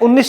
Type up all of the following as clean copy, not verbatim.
19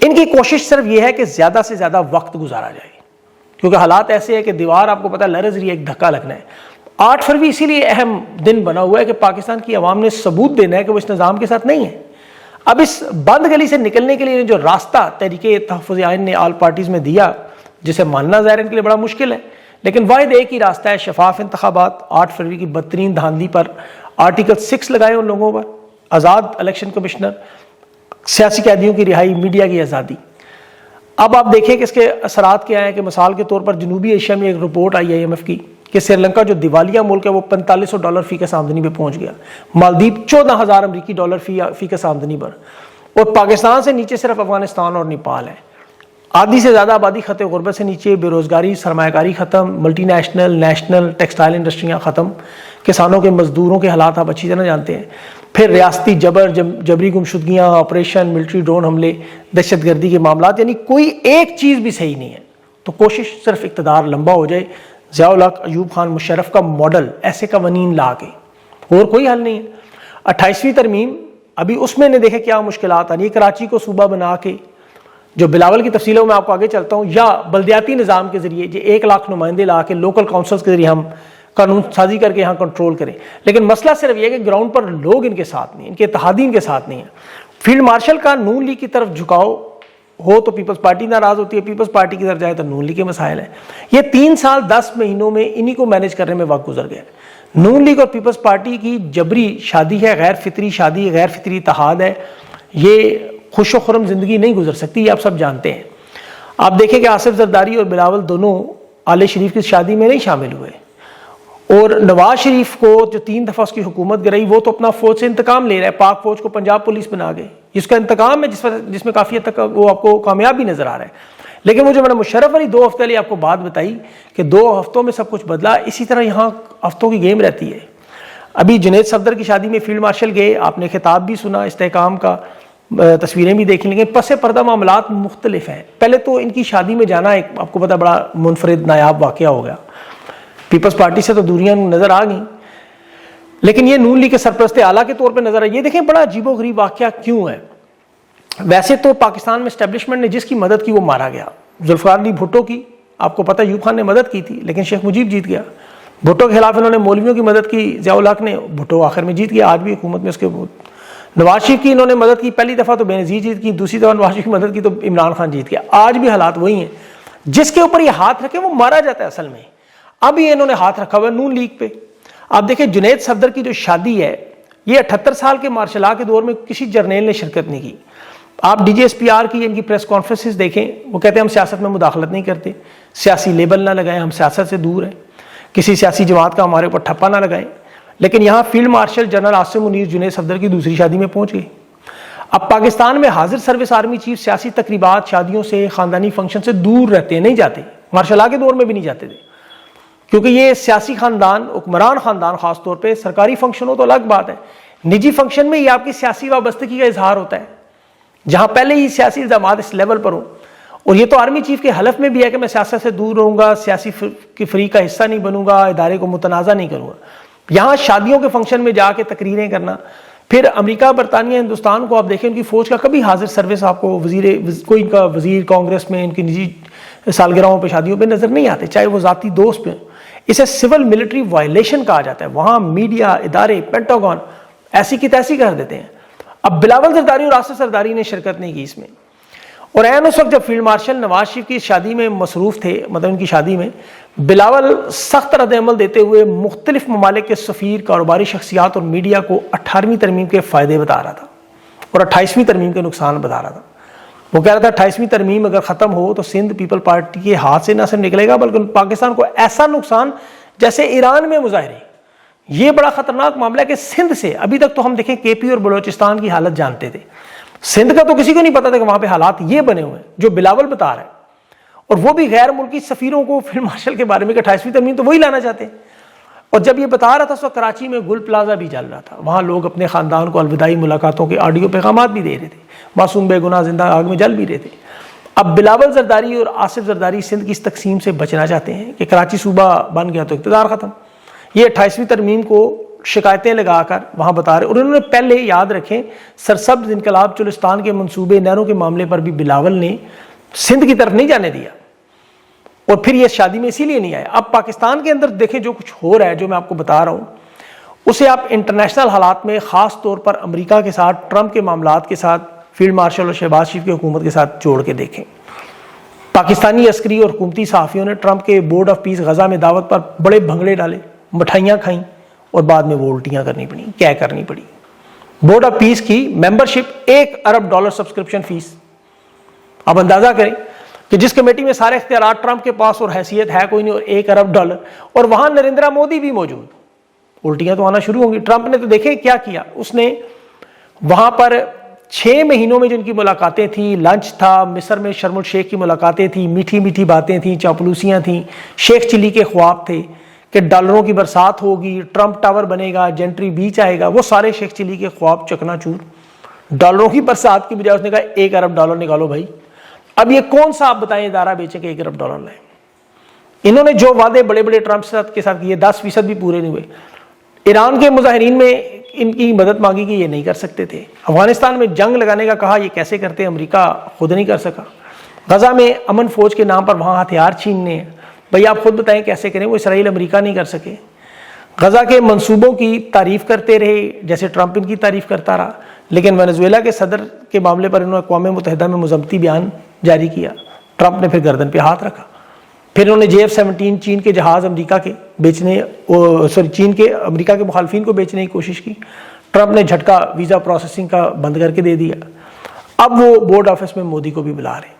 ان کی کوشش صرف یہ ہے کہ زیادہ سے زیادہ وقت گزارا جائے، کیونکہ حالات ایسے ہیں کہ دیوار آپ کو پتہ لرز رہی ہے، ایک دھکا لگنا ہے۔ 8 فروری اسی لیے اہم دن بنا ہوا ہے کہ پاکستان کی عوام نے ثبوت دینا ہے کہ وہ اس نظام کے ساتھ نہیں ہے۔ اب اس بند گلی سے نکلنے کے لیے جو راستہ تحریک تحفظ آئین نے آل پارٹیز میں دیا، جسے ماننا ظاہر ان کے لیے بڑا مشکل ہے، لیکن واحد ایک ہی راستہ ہے، شفاف انتخابات، 8 فروری کی بدترین دھاندلی پر آرٹیکل 6 لگائے ان لوگوں پر، آزاد الیکشن کمشنر، سیاسی قیدیوں کی رہائی، میڈیا کی آزادی۔ اب آپ دیکھیں کہ اس کے اثرات کیا ہیں، کہ مثال کے طور پر جنوبی ایشیا میں ایک رپورٹ آئی IMF کی کہ سری لنکا جو دیوالیہ ملک ہے وہ $4500 فی کس آمدنی پہ پہنچ گیا، مالدیپ $14,000 فی کس آمدنی پر، اور پاکستان سے نیچے صرف افغانستان اور نیپال ہے۔ آدھی سے زیادہ آبادی خط غربت سے نیچے، بے روزگاری، سرمایہ کاری ختم، ملٹی نیشنل نیشنل ٹیکسٹائل انڈسٹریاں ختم، کسانوں کے مزدوروں کے حالات آپ اچھی طرح جانتے ہیں، پھر ریاستی جبری گمشدگیاں، آپریشن، ملٹری ڈرون حملے، دہشت گردی کے معاملات، یعنی کوئی ایک چیز بھی صحیح نہیں ہے۔ تو کوشش صرف اقتدار لمبا ہو جائے، ضیاء الحق، ایوب خان، مشرف کا ماڈل، ایسے قوانین لا کے، اور کوئی حل نہیں ہے۔ 28ویں ترمیم، ابھی اس میں نے دیکھے کیا مشکلات آنی، کراچی کو صوبہ بنا کے، جو بلاول کی تفصیلوں میں آپ کو آگے چلتا ہوں، یا بلدیاتی نظام کے ذریعے جو 1 لاکھ نمائندے لا کے لوکل کاؤنسلز کے ذریعے ہم قانون سازی کر کے یہاں کنٹرول کریں، لیکن مسئلہ صرف یہ کہ گراؤنڈ پر لوگ ان کے ساتھ نہیں، ان کے اتحادی ان کے ساتھ نہیں ہیں۔ فیلڈ مارشل کا نون لیگ کی طرف جھکاؤ ہو تو پیپلز پارٹی ناراض ہوتی ہے، پیپلز پارٹی کی طرف جائے تو نون لیگ کے مسائل ہیں۔ یہ 3 سال 10 مہینوں میں انہی کو مینیج کرنے میں وقت گزر گیا۔ نون لیگ اور پیپلز پارٹی کی جبری شادی ہے، غیر فطری شادی، غیر فطری اتحاد ہے، یہ خوش و خرم زندگی نہیں گزر سکتی، یہ آپ سب جانتے ہیں۔ آپ دیکھیں کہ آصف زرداری اور بلاول دونوں آل شریف کی شادی میں نہیں شامل ہوئے، اور نواز شریف کو جو 3 دفعہ اس کی حکومت گرائی، وہ تو اپنا فوج سے انتقام لے رہا ہے، پاک فوج کو پنجاب پولیس بنا گئے، اس کا انتقام ہے جس میں کافی حد تک وہ آپ کو کامیاب بھی نظر آ رہا ہے۔ لیکن وہ جو میں نے مشرف علی 2 ہفتے لیے آپ کو بات بتائی کہ 2 ہفتوں میں سب کچھ بدلا، اسی طرح یہاں ہفتوں کی گیم رہتی ہے۔ ابھی جنید صفدر کی شادی میں فیلڈ مارشل گئے، آپ نے خطاب بھی سنا، استحکام کا، تصویریں بھی دیکھ لیں گے، پس پردہ معاملات مختلف ہیں۔ پہلے تو ان کی شادی میں جانا ایک آپ کو پتہ بڑا منفرد نایاب واقعہ ہو گیا، پیپلز پارٹی سے تو دوریاں نظر آ گئیں، لیکن یہ نون لیگ کے سرپرست اعلیٰ کے طور پہ نظر آئی۔ یہ دیکھیں بڑا عجیب و غریب واقعہ کیوں ہے۔ ویسے تو پاکستان میں اسٹیبلشمنٹ نے جس کی مدد کی وہ مارا گیا، ذوالفقار علی بھٹو کی آپ کو پتہ ایوب خان نے مدد کی تھی، لیکن شیخ مجیب جیت گیا۔ بھٹو کے خلاف انہوں نے مولویوں کی مدد کی، ضیاء الحق نے، بھٹو آخر میں جیت گیا، آج بھی حکومت میں اس کے نواز شریف کی انہوں نے مدد کی، پہلی دفعہ تو بینظیر جیت کی، دوسری دفعہ نواز شریف کی مدد کی تو عمران خان جیت گیا۔ آج بھی حالات وہی ہیں، جس کے اوپر یہ ہاتھ رکھے وہ مارا جاتا ہے اصل میں۔ اب یہ انہوں نے ہاتھ رکھا ہوا ہے نون لیگ پہ۔ آپ دیکھیں جنید صفدر کی جو شادی ہے، یہ 78 سال کے مارشل لا کے دور میں کسی جرنیل نے شرکت نہیں کی۔ آپ DGSPR کی ان کی پریس کانفرنسز دیکھیں، وہ کہتے ہیں ہم سیاست میں مداخلت نہیں کرتے، سیاسی لیبل نہ لگائیں، ہم سیاست سے دور ہیں، کسی سیاسی جماعت کا ہمارے اوپر ٹھپا نہ لگائیں۔ لیکن یہاں field marshal general Asim Munir Junaid Safdar کی دوسری شادی میں پہنچ گئی۔ اب پاکستان میں حاضر سروس آرمی چیف سیاسی تقریبات، شادیوں سے، خاندانی فنکشن سے دور رہتے ہیں، نہیں جاتے، مارشل لا کے دور میں بھی نہیں جاتے تھے، کیونکہ یہ سیاسی خاندان، حکمران خاندان خاص طور پہ، سرکاری فنکشن ہو تو الگ بات ہے، نجی فنکشن میں یہ آپ کی سیاسی وابستگی کا اظہار ہوتا ہے، جہاں پہلے ہی سیاسی الزامات اس لیول پر ہوں۔ اور یہ تو آرمی چیف کے حلف میں بھی ہے کہ میں سیاست سے دور رہوں گا، سیاسی کی فریق کا حصہ نہیں بنوں گا، ادارے کو متنازع نہیں کروں گا۔ یہاں شادیوں کے فنکشن میں جا کے تقریریں کرنا، پھر امریکہ، برطانیہ، ہندوستان کو آپ دیکھیں ان کی فوج کا کبھی حاضر سروس آپ کو کوئی ان کا وزیر کانگریس میں ان کی نجی سالگرہوں پہ، شادیوں پہ نظر نہیں آتے، چاہے وہ ذاتی دوست پہ۔ اسے سول ملٹری وائلیشن کہا جاتا ہے، وہاں میڈیا، ادارے، پینٹاگون ایسی کی تیسی کر دیتے ہیں۔ اب بلاول زرداری اور آصف زرداری نے شرکت نہیں کی اس میں، اور عین اس وقت جب فیلڈ مارشل نواز شریف کی شادی میں مصروف تھے، مطلب ان کی شادی میں، بلاول سخت رد عمل دیتے ہوئے مختلف ممالک کے سفیر، کاروباری شخصیات اور میڈیا کو 18ویں ترمیم کے فائدے بتا رہا تھا اور 28ویں ترمیم کے نقصان بتا رہا تھا۔ وہ کہہ رہا تھا 28ویں ترمیم اگر ختم ہو تو سندھ پیپل پارٹی کے ہاتھ سے نہ صرف نکلے گا بلکہ پاکستان کو ایسا نقصان جیسے ایران میں مظاہرے۔ یہ بڑا خطرناک معاملہ ہے کہ سندھ سے، ابھی تک تو ہم دیکھیں KP اور بلوچستان کی حالت جانتے تھے، سندھ کا تو کسی کو نہیں پتا تھا کہ وہاں پہ حالات یہ بنے ہوئے ہیں جو بلاول بتا رہا ہے، اور وہ بھی غیر ملکی سفیروں کو فیلڈ مارشل کے بارے میں کہ 28ویں ترمیم تو وہی لانا چاہتے ہیں۔ اور جب یہ بتا رہا تھا تو کراچی میں گل پلازا بھی جل رہا تھا، وہاں لوگ اپنے خاندان کو الوداعی ملاقاتوں کے آڈیو پیغامات بھی دے رہے تھے، معصوم بے گناہ زندہ آگ میں جل بھی رہے تھے۔ اب بلاول زرداری اور آصف زرداری سندھ کی اس تقسیم سے بچنا چاہتے ہیں کہ کراچی صوبہ بن گیا تو اقتدار ختم۔ یہ 28ویں ترمیم کو شکایتیں لگا کر وہاں بتا رہے، اور انہوں نے پہلے یاد رکھیں سرسبز انقلاب چلستان کے منصوبے نہروں کے معاملے پر بھی بلاول نے سندھ کی طرف نہیں جانے دیا، اور پھر یہ شادی میں اسی لیے نہیں آئے۔ اب پاکستان کے اندر دیکھیں جو کچھ ہو رہا ہے، جو میں آپ کو بتا رہا ہوں، اسے آپ انٹرنیشنل حالات میں خاص طور پر امریکہ کے ساتھ، ٹرمپ کے معاملات کے ساتھ، فیلڈ مارشل اور شہباز شریف کی حکومت کے ساتھ جوڑ کے دیکھیں۔ پاکستانی عسکری اور حکومتی صحافیوں نے ٹرمپ کے بورڈ آف پیس غزہ میں دعوت پر بڑے بھنگڑے ڈالے، مٹھائیاں کھائیں، اور بعد میں وہ الٹیاں کرنی پڑی، کیا کرنی پڑی۔ بورڈ آف پیس کی ممبرشپ $1 ارب سبسکرپشن فیس، آپ اندازہ کریں کہ جس کمیٹی میں سارے اختیارات ٹرمپ کے پاس اور حیثیت ہے کوئی نہیں، اور $1 ارب، اور وہاں نریندرا مودی بھی موجود، الٹیاں تو آنا شروع ہوں گی۔ ٹرمپ نے تو دیکھیں کیا کیا، اس نے وہاں پر 6 مہینوں میں جن کی ملاقاتیں تھیں، لنچ تھا، مصر میں شرم الشیخ کی ملاقاتیں تھیں، میٹھی میٹھی باتیں تھیں، چاپلوسیاں تھیں، شیخ چلی کے خواب تھے کہ ڈالروں کی برسات ہوگی، ٹرمپ ٹاور بنے گا، جنٹری بیچ آئے گا، وہ سارے شیخ چلی کے خواب چکنا چور۔ ڈالروں کی برسات کی بجائے اس نے کہا $1 ارب نکالو بھائی۔ اب یہ کون سا آپ بتائیں ادارہ بیچے کہ $1 ارب لائیں؟ انہوں نے جو وعدے بڑے بڑے ٹرمپ کے ساتھ کیے 10% بھی پورے نہیں ہوئے۔ ایران کے مظاہرین میں ان کی مدد مانگی کہ یہ نہیں کر سکتے تھے۔ افغانستان میں جنگ لگانے کا کہا، یہ کیسے کرتے، امریکہ خود نہیں کر سکا۔ غزہ میں امن فوج کے نام پر وہاں ہتھیار چھیننے ہیں، بھئی آپ خود بتائیں کیسے کریں، وہ اسرائیل امریکہ نہیں کر سکے۔ غزہ کے منصوبوں کی تعریف کرتے رہے جیسے ٹرمپ ان کی تعریف کرتا رہا، لیکن وینزویلا کے صدر کے معاملے پر انہوں نے اقوام متحدہ میں مذمتی بیان جاری کیا، ٹرمپ نے پھر گردن پہ ہاتھ رکھا۔ پھر انہوں نے JF-17 چین کے جہاز امریکہ کے بیچنے، چین کے امریکہ کے مخالفین کو بیچنے کی کوشش کی، ٹرمپ نے جھٹکا ویزا پروسیسنگ کا بند کر کے دے دیا۔ اب وہ بورڈ آفس میں مودی کو بھی بلا رہے ہیں۔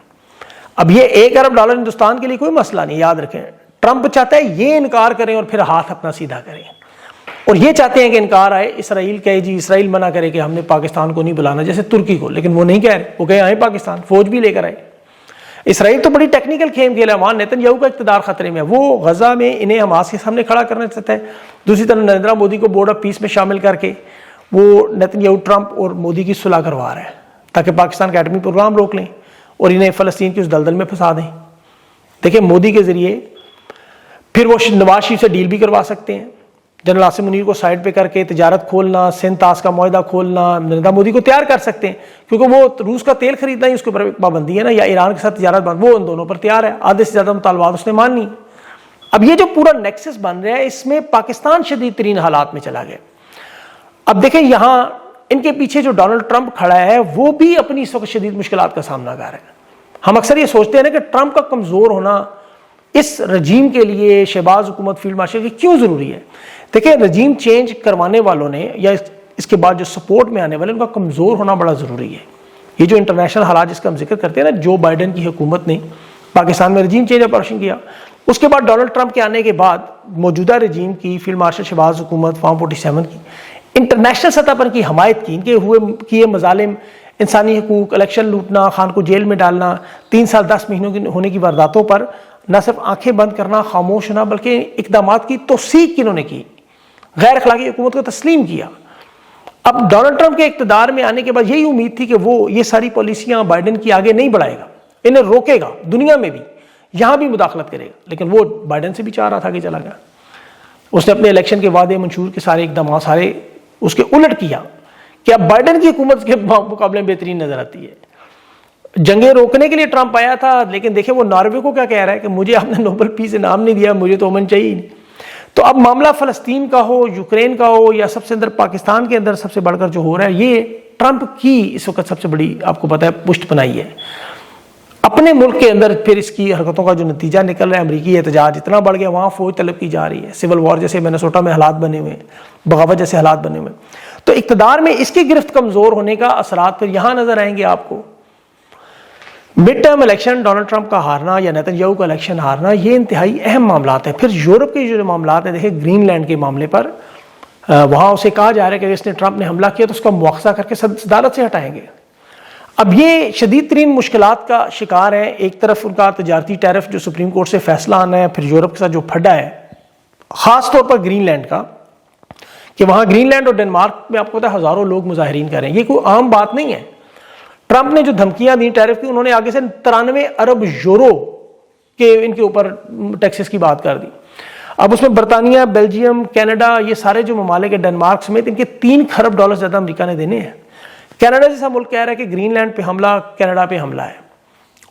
اب یہ $1 ارب ہندوستان کے لیے کوئی مسئلہ نہیں، یاد رکھیں۔ ٹرمپ چاہتا ہے یہ انکار کریں اور پھر ہاتھ اپنا سیدھا کریں، اور یہ چاہتے ہیں کہ انکار آئے، اسرائیل کہے جی، اسرائیل منع کرے کہ ہم نے پاکستان کو نہیں بلانا، جیسے ترکی کو، لیکن وہ نہیں کہہ رہے، وہ کہے آئیں پاکستان، فوج بھی لے کر آئے۔ اسرائیل تو بڑی ٹیکنیکل کھیل کھیلا ہے، وہاں نیتن یاہو کا اقتدار خطرے میں ہے، وہ غزہ میں انہیں حماس کے سامنے کھڑا کرنا چاہتا ہے، دوسری طرف نریندرا مودی کو بورڈ آف پیس میں شامل کر کے وہ نیتن یاہو ٹرمپ اور مودی کی صلح کروا رہا ہے تاکہ پاکستان کا ایٹمی پروگرام روک لیں اور انہیں فلسطین کی اس دلدل میں پھنسا دیں۔ دیکھیں مودی کے ذریعے پھر وہ نواز شریف سے ڈیل بھی کروا سکتے ہیں، جنرل عاصم منیر کو سائڈ پہ کر کے تجارت کھولنا، سندھ طاس کا معاہدہ کھولنا، نریندرا مودی کو تیار کر سکتے ہیں، کیونکہ وہ روس کا تیل خریدنا ہی اس کے اوپر پابندی ہے نا، یا ایران کے ساتھ تجارت بند، وہ ان دونوں پر تیار ہے، آدھے سے زیادہ مطالبات اس نے ماننی۔ اب یہ جو پورا نیکسس بن رہا ہے، اس میں پاکستان شدید ترین حالات میں چلا گیا۔ اب دیکھیں یہاں ان کے پیچھے جو ڈونلڈ ٹرمپ کھڑا ہے وہ بھی اپنی اس وقت شدید مشکلات کا سامنا کر رہا ہے۔ ہم اکثر یہ سوچتے ہیں نا کہ ٹرمپ کا کمزور ہونا اس رجیم کے لیے، شہباز حکومت، فیلڈ مارشل کی کیوں ضروری ہے؟ دیکھیں رجیم چینج کروانے والوں نے یا اس کے بعد جو سپورٹ میں آنے والے ان کا کمزور ہونا بڑا ضروری ہے۔ یہ جو انٹرنیشنل حالات جس کا ہم ذکر کرتے ہیں نا، جو بائیڈن کی حکومت نے پاکستان میں رجیم چینج آپریشن کیا، اس کے بعد ڈونلڈ ٹرمپ کے آنے کے بعد موجودہ رجیم کی، فیلڈ مارشل شہباز حکومت، فارم 47 کی انٹرنیشنل سطح پر کی حمایت کی، ان کے کیے مظالم، انسانی حقوق، الیکشن لوٹنا، خان کو جیل میں ڈالنا، 3 سال 10 مہینوں کی ہونے کی وارداتوں پر نہ صرف آنکھیں بند کرنا، خاموش ہونا، بلکہ اقدامات کی توثیق انہوں نے کی، غیر اخلاقی حکومت کو تسلیم کیا۔ اب ڈونلڈ ٹرمپ کے اقتدار میں آنے کے بعد یہی امید تھی کہ وہ یہ ساری پالیسیاں بائیڈن کی آگے نہیں بڑھائے گا، انہیں روکے گا، دنیا میں بھی، یہاں بھی مداخلت کرے گا، لیکن وہ بائیڈن سے بھی چاہ رہا تھا کہ چلا گیا۔ اس نے اپنے الیکشن کے وعدے منشور کے سارے اقدامات سارے اس کے الٹ کیا کہ اب بائیڈن کی حکومت کے مقابلے میں بہترین نظر آتی ہے۔ جنگیں روکنے کے لیے ٹرمپ آیا تھا، لیکن دیکھیں وہ ناروے کو کیا کہہ رہا ہے کہ مجھے آپ نے نوبل پیس انعام نہیں دیا، مجھے تو امن چاہیے نہیں۔ تو اب معاملہ فلسطین کا ہو، یوکرین کا ہو، یا سب سے اندر پاکستان کے اندر سب سے بڑھ کر جو ہو رہا ہے، یہ ٹرمپ کی اس وقت سب سے بڑی آپ کو پتا ہے پشت پناہی ہے۔ اپنے ملک کے اندر پھر اس کی حرکتوں کا جو نتیجہ نکل رہا ہے، امریکی احتجاج اتنا بڑھ گیا، وہاں فوج طلب کی جا رہی ہے، سول وار جیسے مینیسوٹا میں حالات بنے ہوئے ہیں، بغاوت جیسے حالات بنے ہوئے ہیں، تو اقتدار میں اس کی گرفت کمزور ہونے کا اثرات پھر یہاں نظر آئیں گے آپ کو۔ Mid term election Donald Trump کا ہارنا یا نیتن یاہو کا الیکشن ہارنا، یہ انتہائی اہم معاملات ہیں۔ پھر یورپ کے جو معاملات ہیں، دیکھیں گرین لینڈ کے معاملے پر وہاں اسے کہا جا رہا ہے کہ اس نے ٹرمپ نے حملہ کیا تو اس کا مواخذہ کر کے صدارت سے ہٹائیں گے۔ اب یہ شدید ترین مشکلات کا شکار ہیں، ایک طرف ان کا تجارتی ٹیرف جو سپریم کورٹ سے فیصلہ آنا ہے، پھر یورپ کے ساتھ جو پھڈا ہے، خاص طور پر گرین لینڈ کا، کہ وہاں گرین لینڈ اور ڈنمارک میں آپ کو پتا ہے ہزاروں لوگ مظاہرین کر رہے ہیں، یہ کوئی عام بات نہیں ہے۔ ٹرمپ نے جو دھمکیاں دی ٹیرف کی، انہوں نے آگے سے 93 ارب یورو کے ان کے اوپر ٹیکسز کی بات کر دی۔ اب اس میں برطانیہ، بیلجیم، کینیڈا، یہ سارے جو ممالک ہیں، ڈنمارک سمیت، ان کے 3 کھرب ڈالر زیادہ امریکہ نے دینے ہیں۔ کینیڈا جیسا ملک کہہ رہا ہے کہ گرین لینڈ پہ حملہ کینیڈا پہ حملہ ہے،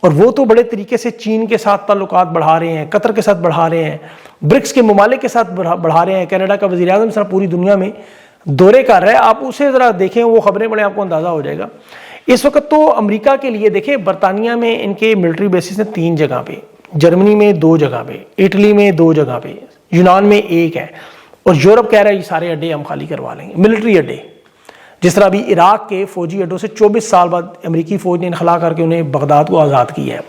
اور وہ تو بڑے طریقے سے چین کے ساتھ تعلقات بڑھا رہے ہیں، قطر کے ساتھ بڑھا رہے ہیں، برکس کے ممالک کے ساتھ بڑھا رہے ہیں۔ کینیڈا کا وزیر اعظم سر پوری دنیا میں دورے کر رہا ہے، آپ اسے ذرا دیکھیں، وہ خبریں پڑھیں، آپ کو اندازہ ہو جائے گا۔ اس وقت تو امریکہ کے لیے دیکھیں، برطانیہ میں ان کے ملٹری بیسز ہیں 3 جگہ پہ، جرمنی میں 2 جگہ پہ، اٹلی میں 2 جگہ پہ، یونان میں 1 ہے، اور یورپ کہہ رہا ہے یہ سارے اڈے ہم خالی کروا لیں گے، ملٹری اڈے۔ جس طرح ابھی عراق کے فوجی اڈوں سے 24 سال بعد امریکی فوج نے انخلا کر کے انہیں بغداد کو آزاد کیا ہے۔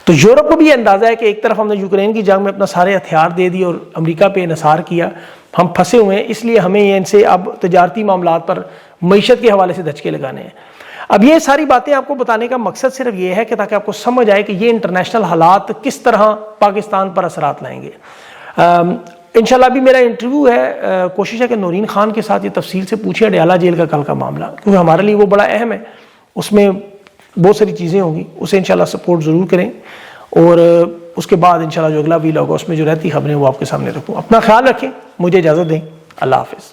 تو یورپ کو بھی یہ اندازہ ہے کہ ایک طرف ہم نے یوکرین کی جنگ میں اپنا سارے ہتھیار دے دی اور امریکہ پہ انحصار کیا، ہم پھنسے ہوئے ہیں، اس لیے ہمیں ان سے اب تجارتی معاملات پر معیشت کے حوالے سے دھچکے لگانے ہیں۔ اب یہ ساری باتیں آپ کو بتانے کا مقصد صرف یہ ہے کہ تاکہ آپ کو سمجھ آئے کہ یہ انٹرنیشنل حالات کس طرح پاکستان پر اثرات لائیں گے۔ انشاءاللہ ابھی میرا انٹرویو ہے، کوشش ہے کہ نورین خان کے ساتھ یہ تفصیل سے پوچھیں اڈیالہ جیل کا کل کا معاملہ، کیونکہ ہمارے لیے وہ بڑا اہم ہے، اس میں بہت ساری چیزیں ہوں گی، اسے انشاءاللہ سپورٹ ضرور کریں، اور اس کے بعد انشاءاللہ جو اگلا ویلاگ ہوگا اس میں جو رہتی خبریں وہ آپ کے سامنے رکھوں۔ اپنا خیال رکھیں، مجھے اجازت دیں، اللہ حافظ۔